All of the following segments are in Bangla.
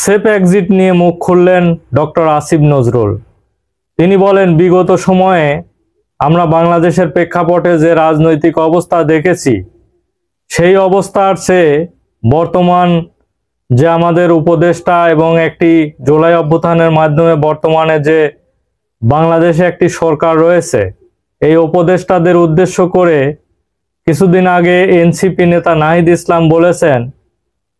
সেফ এক্সিট নিয়ে মুখ খুললেন ডক্টর আসিফ নজরুল। তিনি বলেন, বিগত সময়ে আমরা বাংলাদেশের প্রেক্ষাপটে যে রাজনৈতিক অবস্থা দেখেছি, সেই অবস্থার চেয়ে বর্তমান যে আমাদের উপদেষ্টা এবং একটি জুলাই অভ্যুত্থানের মাধ্যমে বর্তমানে যে বাংলাদেশে একটি সরকার রয়েছে, এই উপদেষ্টাদের উদ্দেশ্য করে কিছুদিন আগে এনসিপি নেতা নাহিদ ইসলাম বলেছেন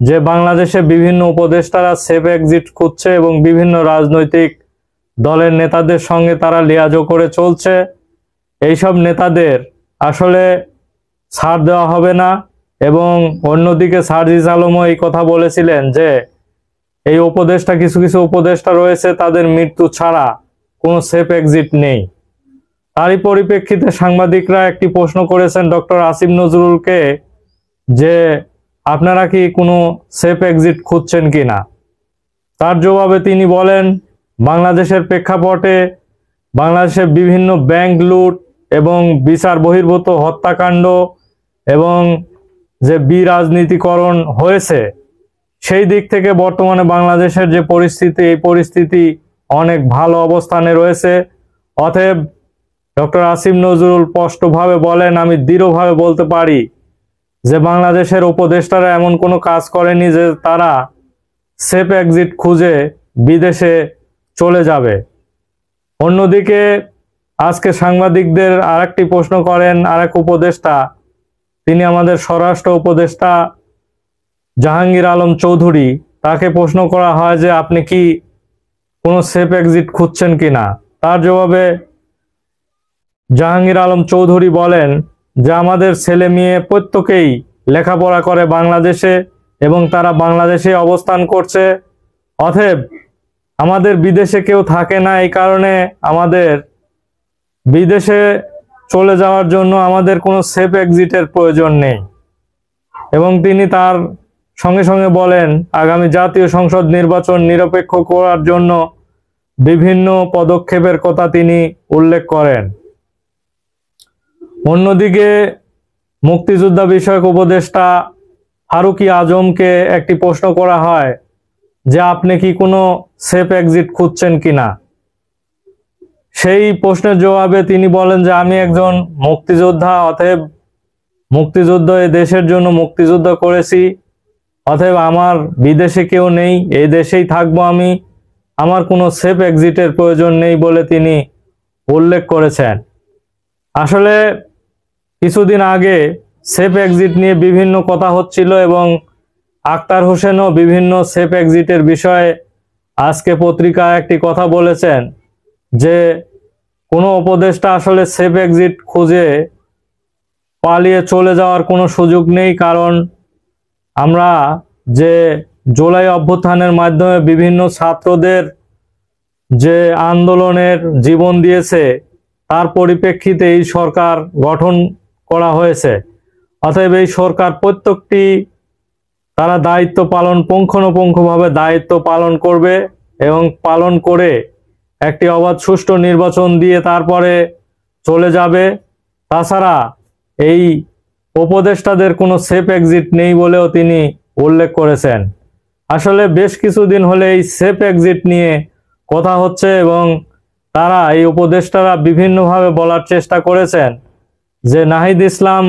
যে বাংলাদেশে বিভিন্ন উপদেষ্টারা সেফ এক্সিট খুঁজছে এবং বিভিন্ন রাজনৈতিক দলের নেতাদের সঙ্গে তারা লিয়াজো করে চলছে। এইসব নেতাদের আসলে ছাড় দেওয়া হবে না। এবং অন্যদিকে সার্জিস আলমও এই কথা বলেছিলেন যে এই উপদেষ্টা কিছু উপদেষ্টা রয়েছে, তাদের মৃত্যু ছাড়া কোনো সেফ এক্সিট নেই। তারই পরিপ্রেক্ষিতে সাংবাদিকরা একটি প্রশ্ন করেছেন ডক্টর আসিফ নজরুলকে যে আপনারা কি কোনো সেফ এক্সিট খুঁজছেন কিনা। তার জবাবে তিনি বলেন, বাংলাদেশের প্রেক্ষাপটে বাংলাদেশের বিভিন্ন ব্যাংক লুট এবং বিচার বহির্ভূত হত্যাকাণ্ড এবং যে বিরাজনীতিকরণ হয়েছে, সেই দিক থেকে বর্তমানে বাংলাদেশের যে পরিস্থিতি, এই পরিস্থিতি অনেক ভালো অবস্থানে রয়েছে। অতএব ডক্টর আসিফ নজরুল স্পষ্টভাবে বলেন, আমি দৃঢ়ভাবে বলতে পারি যে বাংলাদেশের উপদেষ্টারা এমন কোনো কাজ করেনি যে তারা সেফ এক্সিট খুঁজে বিদেশে চলে যাবে। অন্যদিকে আজকে সাংবাদিকদের আরেকটি প্রশ্ন করেন আরেক উপদেষ্টা, তিনি আমাদের স্বরাষ্ট্র উপদেষ্টা জাহাঙ্গীর আলম চৌধুরী। তাকে প্রশ্ন করা হয় যে আপনি কি কোনো সেফ এক্সিট খুঁজছেন কিনা। তার জবাবে জাহাঙ্গীর আলম চৌধুরী বলেন যে আমাদের ছেলে মেয়ে প্রত্যেকেই লেখাপড়া করে বাংলাদেশে এবং তারা বাংলাদেশে অবস্থান করছে। অতএব আমাদের বিদেশে কেউ থাকে না, এই কারণে আমাদের বিদেশে চলে যাওয়ার জন্য আমাদের কোনো সেফ এক্সিটের প্রয়োজন নেই। এবং তিনি তার সঙ্গে সঙ্গে বলেন, আগামী জাতীয় সংসদ নির্বাচন নিরপেক্ষ করার জন্য বিভিন্ন পদক্ষেপের কথা তিনি উল্লেখ করেন। অন্যদিকে মুক্তিযোদ্ধা বিষয়ক উপদেষ্টা ফারুকী আজমকে একটি প্রশ্ন করা হয় যে আপনি কি কোনো সেফ এক্সিট খুঁজছেন কিনা। সেই প্রশ্নের জবাবে তিনি বলেন যে আমি একজন মুক্তিযোদ্ধা, অতএব মুক্তিযুদ্ধ এই দেশের জন্য মুক্তিযুদ্ধ করেছি, অতএব আমার বিদেশে কেউ নেই, এই দেশেই থাকবো আমি, আমার কোনো সেফ এক্সিটের প্রয়োজন নেই বলে তিনি উল্লেখ করেছেন। আসলে কিছুদিন আগে সেফ এক্সিট নিয়ে বিভিন্ন কথা হচ্ছিল এবং আক্তার হোসেনও বিভিন্ন সেফ এক্সিটের বিষয়ে আজকে পত্রিকায় একটি কথা বলেছেন যে কোনো উপদেষ্টা আসলে সেফ এক্সিট খুঁজে পালিয়ে চলে যাওয়ার কোনো সুযোগ নেই। কারণ আমরা যে জুলাই অভ্যুত্থানের মাধ্যমে বিভিন্ন ছাত্রদের যে আন্দোলনের জীবন দিয়েছে, তার পরিপ্রেক্ষিতে এই সরকার গঠন করা হয়েছে। অতএব এই সরকার প্রত্যেকটি তারা দায়িত্ব পালন পুঙ্খানুপুঙ্খভাবে দায়িত্ব পালন করবে এবং পালন করে একটি অবাধ সুষ্ঠু নির্বাচন দিয়ে তারপরে চলে যাবে। তাছাড়া এই উপদেষ্টাদের কোনো সেফ এক্সিট নেই বলেও তিনি উল্লেখ করেছেন। আসলে বেশ কিছুদিন হলে এই সেফ এক্সিট নিয়ে কথা হচ্ছে এবং তারা এই উপদেষ্টারা বিভিন্নভাবে বলার চেষ্টা করেছেন যে নাহিদ ইসলাম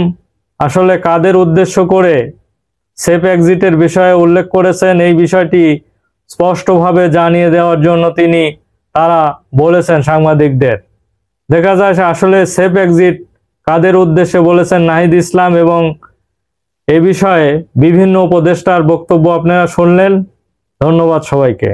আসলে কাদের উদ্দেশ্য করে সেফ এক্সিটের বিষয়ে উল্লেখ করেছেন, এই বিষয়টি স্পষ্টভাবে জানিয়ে দেওয়ার জন্য তারা বলেছেন সাংবাদিকদের। দেখা যায় আসলে সেফ এক্সিট কাদের উদ্দেশ্যে বলেছেন নাহিদ ইসলাম, এবং এ বিষয়ে বিভিন্ন উপদেষ্টার বক্তব্য আপনারা শুনলেন। ধন্যবাদ সবাইকে।